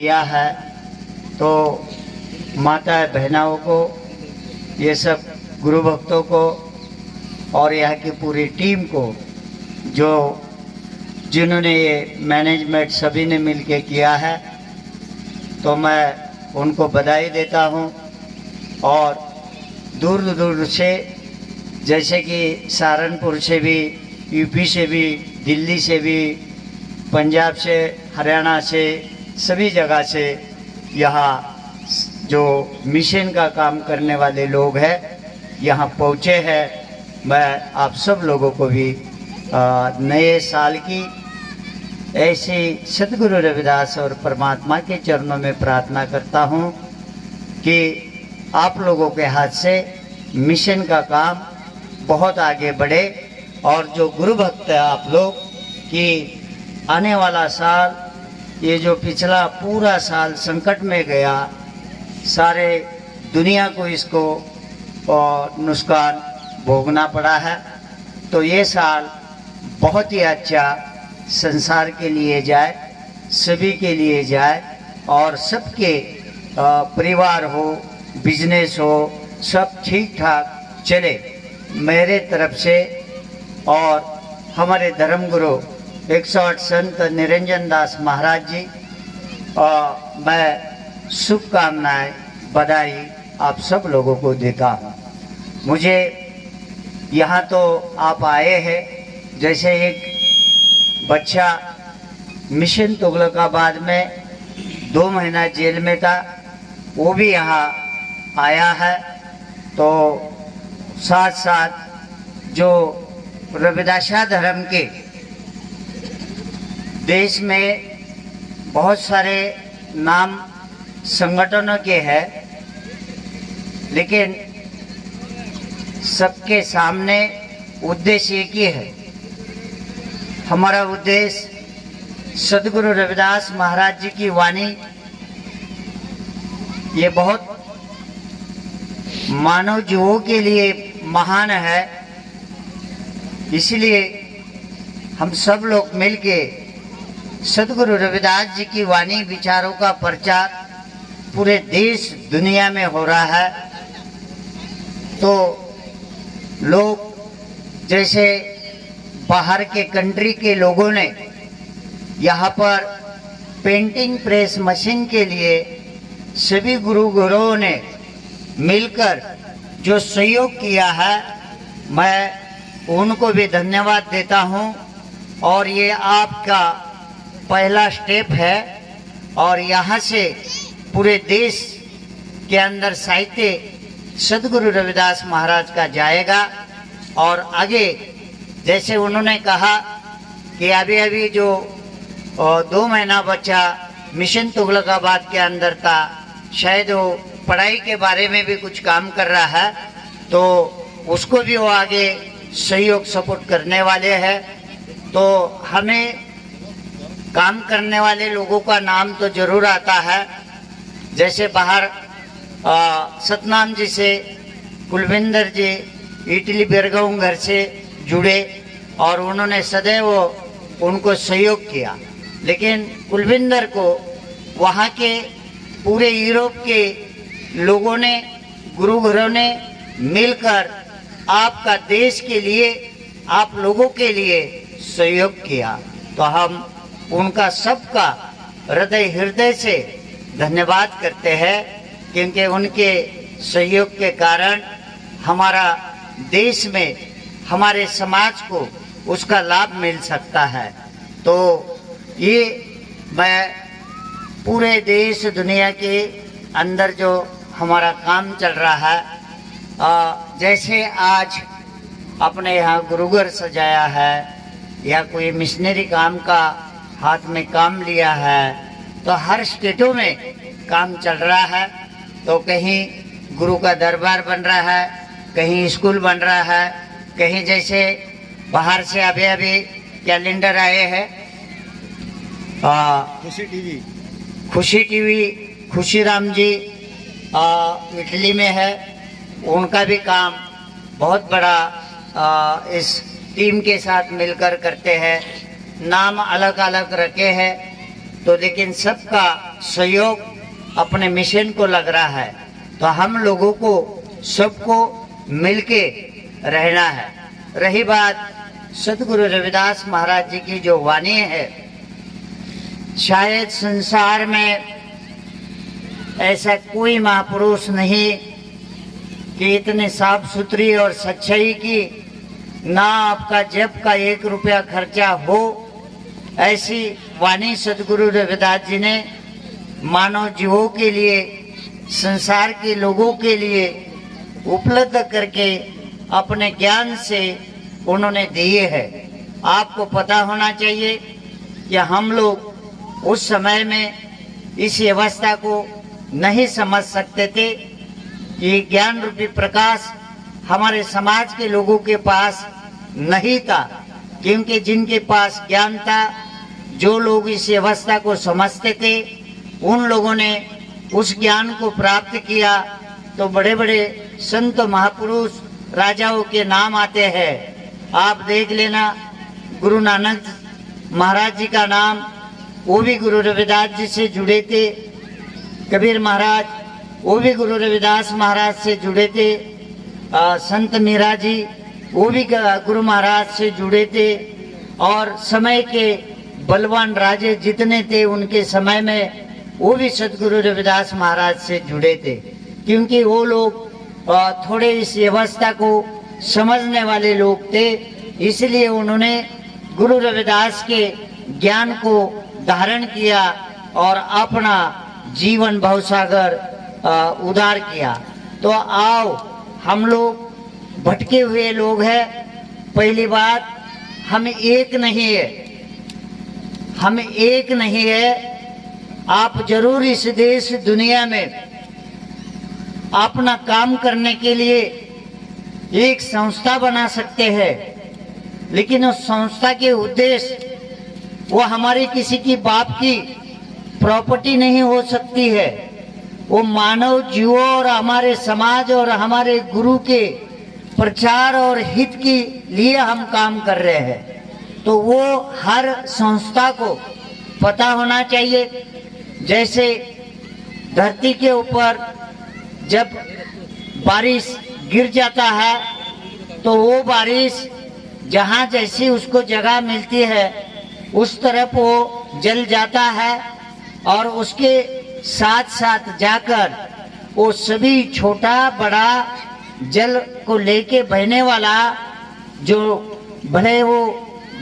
किया है। तो माता बहनाओं को, ये सब गुरु भक्तों को और यहाँ की पूरी टीम को, जो जिन्होंने ये मैनेजमेंट सभी ने मिलके किया है, तो मैं उनको बधाई देता हूँ। और दूर दूर से, जैसे कि सहारनपुर से भी, यूपी से भी, दिल्ली से भी, पंजाब से, हरियाणा से, सभी जगह से यहाँ जो मिशन का काम करने वाले लोग हैं यहाँ पहुँचे हैं। मैं आप सब लोगों को भी नए साल की ऐसी सद्गुरु रविदास और परमात्मा के चरणों में प्रार्थना करता हूँ कि आप लोगों के हाथ से मिशन का काम बहुत आगे बढ़े और जो गुरु भक्त है आप लोग, कि आने वाला साल, ये जो पिछला पूरा साल संकट में गया, सारे दुनिया को इसको नुकसान भोगना पड़ा है, तो ये साल बहुत ही अच्छा संसार के लिए जाए, सभी के लिए जाए और सबके परिवार हो, बिजनेस हो, सब ठीक ठाक चले मेरे तरफ से। और हमारे धर्मगुरु 108 संत निरंजन दास महाराज जी, मैं शुभकामनाएं, बधाई आप सब लोगों को देता हूँ। मुझे यहाँ तो आप आए हैं, जैसे एक बच्चा मिशन तुगलकाबाद में 2 महीना जेल में था, वो भी यहाँ आया है। तो साथ साथ जो रविदासा धर्म के देश में बहुत सारे नाम संगठनों के हैं, लेकिन सबके सामने उद्देश्य एक ही है। हमारा उद्देश्य सद्गुरु रविदास महाराज जी की वाणी, ये बहुत मानव जीवों के लिए महान है। इसलिए हम सब लोग मिलके सद्गुरु रविदास जी की वाणी विचारों का प्रचार पूरे देश दुनिया में हो रहा है। तो लोग, जैसे बाहर के कंट्री के लोगों ने यहाँ पर पेंटिंग प्रेस मशीन के लिए सभी गुरुओं ने मिलकर जो सहयोग किया है, मैं उनको भी धन्यवाद देता हूँ। और ये आपका पहला स्टेप है और यहाँ से पूरे देश के अंदर साहित्य सद्गुरु रविदास महाराज का जाएगा। और आगे जैसे उन्होंने कहा कि अभी अभी जो 2 महीना बच्चा मिशन तुगलकाबाद के अंदर था, शायद वो पढ़ाई के बारे में भी कुछ काम कर रहा है, तो उसको भी वो आगे सहयोग सपोर्ट करने वाले हैं। तो हमें काम करने वाले लोगों का नाम तो जरूर आता है, जैसे बाहर सतनाम जी से कुलविंदर जी इटली बेरगांव घर से जुड़े और उन्होंने सदैव उनको सहयोग किया। लेकिन कुलविंदर को वहाँ के पूरे यूरोप के लोगों ने, गुरुघरों ने मिलकर आपका देश के लिए, आप लोगों के लिए सहयोग किया। तो हम उनका सबका हृदय से धन्यवाद करते हैं, क्योंकि उनके सहयोग के कारण हमारा देश में, हमारे समाज को उसका लाभ मिल सकता है। तो ये मैं पूरे देश दुनिया के अंदर जो हमारा काम चल रहा है, जैसे आज अपने यहाँ गुरुघर सजाया है या कोई मिशनरी काम का हाथ में काम लिया है, तो हर स्टेटों में काम चल रहा है। तो कहीं गुरु का दरबार बन रहा है, कहीं स्कूल बन रहा है, कहीं जैसे बाहर से अभी अभी कैलेंडर आए हैं, खुशी टीवी खुशीराम जी इटली में है, उनका भी काम बहुत बड़ा इस टीम के साथ मिलकर करते हैं। नाम अलग अलग रखे हैं, तो लेकिन सबका सहयोग अपने मिशन को लग रहा है। तो हम लोगों को सबको मिलके रहना है। रही बात सतगुरु रविदास महाराज जी की जो वाणी है, शायद संसार में ऐसा कोई महापुरुष नहीं कि इतने साफ सुथरी और सच्चाई की ना आपका जेब का 1 रुपया खर्चा हो, ऐसी वाणी सतगुरु रविदास जी ने मानव जीवों के लिए, संसार के लोगों के लिए उपलब्ध करके अपने ज्ञान से उन्होंने दिए है। आपको पता होना चाहिए कि हम लोग उस समय में इस व्यवस्था को नहीं समझ सकते थे कि ज्ञान रूपी प्रकाश हमारे समाज के लोगों के पास नहीं था, क्योंकि जिनके पास ज्ञान था, जो लोग इस व्यवस्था को समझते थे, उन लोगों ने उस ज्ञान को प्राप्त किया। तो बड़े बड़े संत महापुरुष राजाओं के नाम आते हैं। आप देख लेना, गुरु नानक महाराज जी का नाम, वो भी गुरु रविदास जी से जुड़े थे। कबीर महाराज, वो भी गुरु रविदास महाराज से जुड़े थे। संत मीरा जी, वो भी गुरु महाराज से जुड़े थे। और समय के बलवान राजे जितने थे उनके समय में वो भी सतगुरु रविदास महाराज से जुड़े थे, क्योंकि वो लोग थोड़े इस व्यवस्था को समझने वाले लोग थे। इसलिए उन्होंने गुरु रविदास के ज्ञान को धारण किया और अपना जीवन भवसागर उदार किया। तो आओ, हम लोग भटके हुए लोग हैं। पहली बात, हम एक नहीं है, हम एक नहीं है। आप जरूर इस देश दुनिया में अपना काम करने के लिए एक संस्था बना सकते हैं, लेकिन उस संस्था के उद्देश्य वो हमारी किसी की बाप की प्रॉपर्टी नहीं हो सकती है। वो मानव जीवों और हमारे समाज और हमारे गुरु के प्रचार और हित के लिए हम काम कर रहे हैं। तो वो हर संस्था को पता होना चाहिए। जैसे धरती के ऊपर जब बारिश गिर जाता है तो वो बारिश जहाँ जैसी उसको जगह मिलती है उस तरफ वो जल जाता है, और उसके साथ साथ जाकर वो सभी छोटा बड़ा जल को लेके बहने वाला जो भले वो